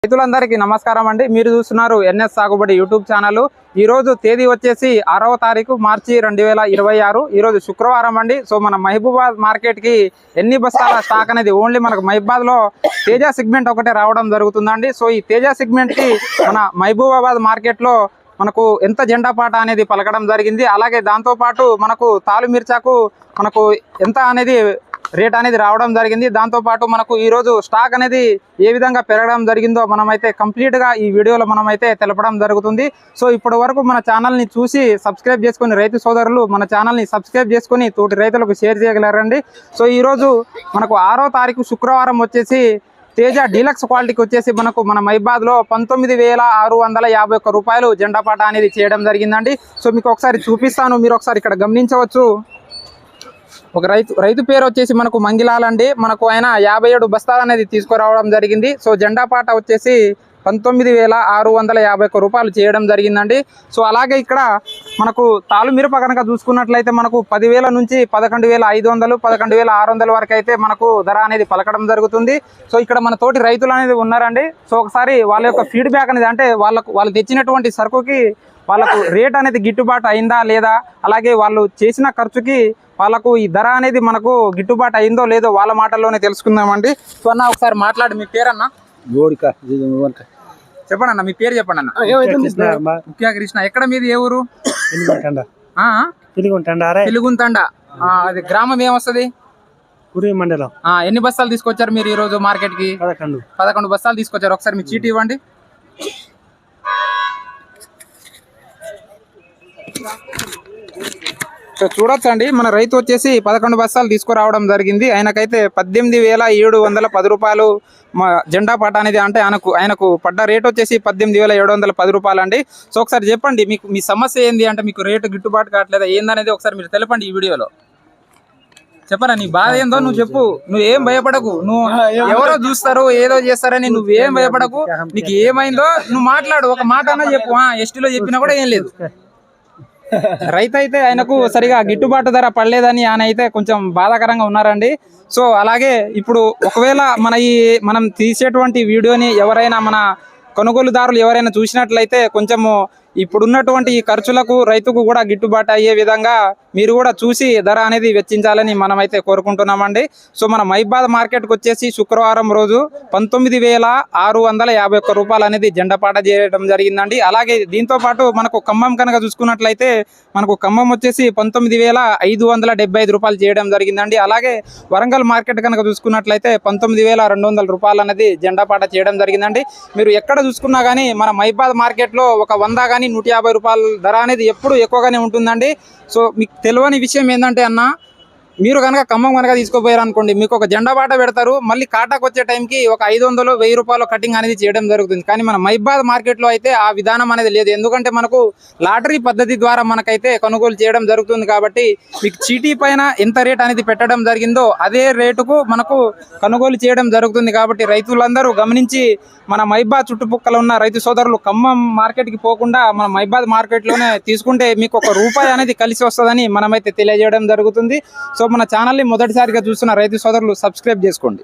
రైతులందరికీ నమస్కారం అండి. మీరు చూస్తున్నారు ఎన్ఎస్ సాగుబడి యూట్యూబ్ ఛానల్. ఈ రోజు తేదీ వచ్చేసి 6వ తారీఖు మార్చి 2026. ఈ రోజు శుక్రవారం అండి. సో మన మహబూబాద్ మార్కెట్ కి ఎన్ని బస్తాల స్టాక్ అనేది ఓన్లీ మనకు మహబూబాద్ లో తేజ సెగ్మెంట్ ఒకటే రావడం జరుగుతుందండి. సో ఈ తేజ సెగ్మెంట్ కి మన మహబూబాబాద్ మార్కెట్ లో మనకు ఎంత జెండా పాట అనేది పలకడం జరిగింది. అలాగే దాంతో పాటు మనకు తాలు మిర్చాకు మనకు ఎంత అనేది రేట్ అనేది రావడం జరిగింది. దాంతో పాటు మనకు ఈ రోజు స్టాక్ అనేది ఏ విధంగా పెరగడం జరిగిందో మనమైతే కంప్లీట్ గా ఈ వీడియోలో మనమైతే తెలపడం జరుగుతుంది. సో ఇప్పటి వరకు మన ఛానల్ ని చూసి సబ్స్క్రైబ్ చేసుకుని రైతు సోదరులు మన ఛానల్ ని సబ్స్క్రైబ్ చేసుకుని తోటి రైతులకు షేర్ చేయగలరండి. సో ఈ రోజు మనకు 6వ తారీఖు శుక్రవారం వచ్చేసి తేజ డీలక్స్ క్వాలిటీకి వచ్చేసి మనకు మన మహబూబాద్ లో 19,651 రూపాయలు జెండా పాట అనేది చేయడం జరిగిందండి. సో మీకు ఒకసారి చూపిస్తాను, మీరు ఒకసారి ఇక్కడ గమనించవచ్చు. ఒక రైతు పేరు వచ్చేసి మనకు మంగిలాల్ అండి. మనకు ఆయన 57 బస్తాలు అనేది తీసుకురావడం జరిగింది. సో జెండా పాట వచ్చేసి 19,651 రూపాయలు చేయడం జరిగిందండి. సో అలాగే ఇక్కడ మనకు తాలు మిరప కనుక చూసుకున్నట్లయితే మనకు 10,000 నుంచి 11,500 11,600 వరకు అయితే మనకు ధర అనేది పలకడం జరుగుతుంది. సో ఇక్కడ మన తోటి రైతులు అనేది ఉన్నారండి. సో ఒకసారి వాళ్ళ యొక్క ఫీడ్బ్యాక్ అనేది అంటే వాళ్ళు తెచ్చినటువంటి సరుకుకి వాళ్ళకు రేట్ అనేది గిట్టుబాటు అయిందా లేదా, అలాగే వాళ్ళు చేసిన ఖర్చుకి వాళ్ళకు ఈ ధర అనేది మనకు గిట్టుబాటు అయిందో లేదో వాళ్ళ మాటల్లోనే తెలుసుకుందామండి. సో అన్న ఒకసారి మాట్లాడి, మీ పేరన్నా? చెప్పండి అన్న, మీ పేరు చెప్పండి అన్న. ముఖ్య కృష్ణ. ఎక్కడ మీది, ఏ ఊరు? పిలుగుంతండ. అది గ్రామం ఏమొస్తుంది? మండలం. ఎన్ని బస్తాలు తీసుకొచ్చారు మీరు ఈ రోజు మార్కెట్ కి? 11 బస్తాలు తీసుకొచ్చారు. ఒకసారి మీ చీటీ ఇవ్వండి. సో చూడొచ్చండి, మన రైతు వచ్చేసి 11 బస్తాలు తీసుకురావడం జరిగింది. ఆయనకైతే 18,710 రూపాయలు జెండా పాట అనేది అంటే ఆయనకు పడ్డ రేట్ వచ్చేసి 18,710 రూపాయలు అండి. సో ఒకసారి చెప్పండి, మీకు మీ సమస్య ఏంది అంటే మీకు రేటు గిట్టుబాటు కావట్లేదా ఏందనేది ఒకసారి మీరు తెలపండి ఈ వీడియోలో. చెప్పరా నీ బాధ ఏందో నువ్వు చెప్పు. నువ్వేం భయపడకు. నువ్వు ఎవరో చూస్తారు ఏదో చేస్తారని నువ్వేం భయపడకు. నీకు ఏమైందో నువ్వు మాట్లాడు, ఒక మాట అన్నా చెప్పు. ఎస్టీలో చెప్పినా కూడా ఏం లేదు. రైతు అయితే ఆయనకు సరిగా గిట్టుబాటు ధర పడలేదని ఆయన అయితే కొంచెం బాధాకరంగా ఉన్నారండి. సో అలాగే ఇప్పుడు ఒకవేళ మనం తీసేటువంటి వీడియోని ఎవరైనా మన కొనుగోలుదారులు ఎవరైనా చూసినట్లయితే కొంచెము ఇప్పుడున్నటువంటి ఈ ఖర్చులకు రైతుకు కూడా గిట్టుబాటు అయ్యే విధంగా మీరు కూడా చూసి ధర అనేది వెచ్చించాలని మనమైతే కోరుకుంటున్నామండి. సో మన మహబూబాద్ మార్కెట్కి వచ్చేసి శుక్రవారం రోజు 19,651 రూపాయలు అనేది జెండా పాట చేయడం జరిగిందండి. అలాగే దీంతో పాటు మనకు ఖమ్మం కనుక చూసుకున్నట్లయితే మనకు ఖమ్మం వచ్చేసి 19,575 రూపాయలు చేయడం జరిగిందండి. అలాగే వరంగల్ మార్కెట్ కనుక చూసుకున్నట్లయితే 19,200 రూపాయలు అనేది జెండా పాట చేయడం జరిగిందండి. మీరు ఎక్కడ చూసుకున్నా కానీ మన మహబూబాద్ మార్కెట్లో ఒక 100 కానీ 150 రూపాయల ధర అనేది ఎప్పుడు ఎక్కువగానే ఉంటుందండి. సో మీకు తెలియని విషయం ఏంటంటే అన్న, మీరు కనుక ఖమ్మం కనుక తీసుకోపోయారు అనుకోండి, మీకు ఒక జెండా బాట పెడతారు, మళ్ళీ కాటాకు వచ్చే టైంకి ఒక 500 1000 రూపాయలు కటింగ్ అనేది చేయడం జరుగుతుంది. కానీ మన మహబూబాద్ మార్కెట్లో అయితే ఆ విధానం అనేది లేదు. ఎందుకంటే మనకు లాటరీ పద్ధతి ద్వారా మనకైతే కొనుగోలు చేయడం జరుగుతుంది. కాబట్టి మీకు చీటీ పైన ఎంత రేట్ అనేది పెట్టడం జరిగిందో అదే రేటుకు మనకు కొనుగోలు చేయడం జరుగుతుంది. కాబట్టి రైతులందరూ గమనించి మన మహబూబాద్ చుట్టుపక్కల ఉన్న రైతు సోదరులు ఖమ్మం మార్కెట్కి పోకుండా మన మహబూబాద్ మార్కెట్లోనే తీసుకుంటే మీకు ₹1 అనేది కలిసి వస్తుందని మనమైతే తెలియజేయడం జరుగుతుంది. సో మన ఛానల్ని మొదటిసారిగా చూస్తున్న రైతు సోదరులు సబ్స్క్రైబ్ చేసుకోండి.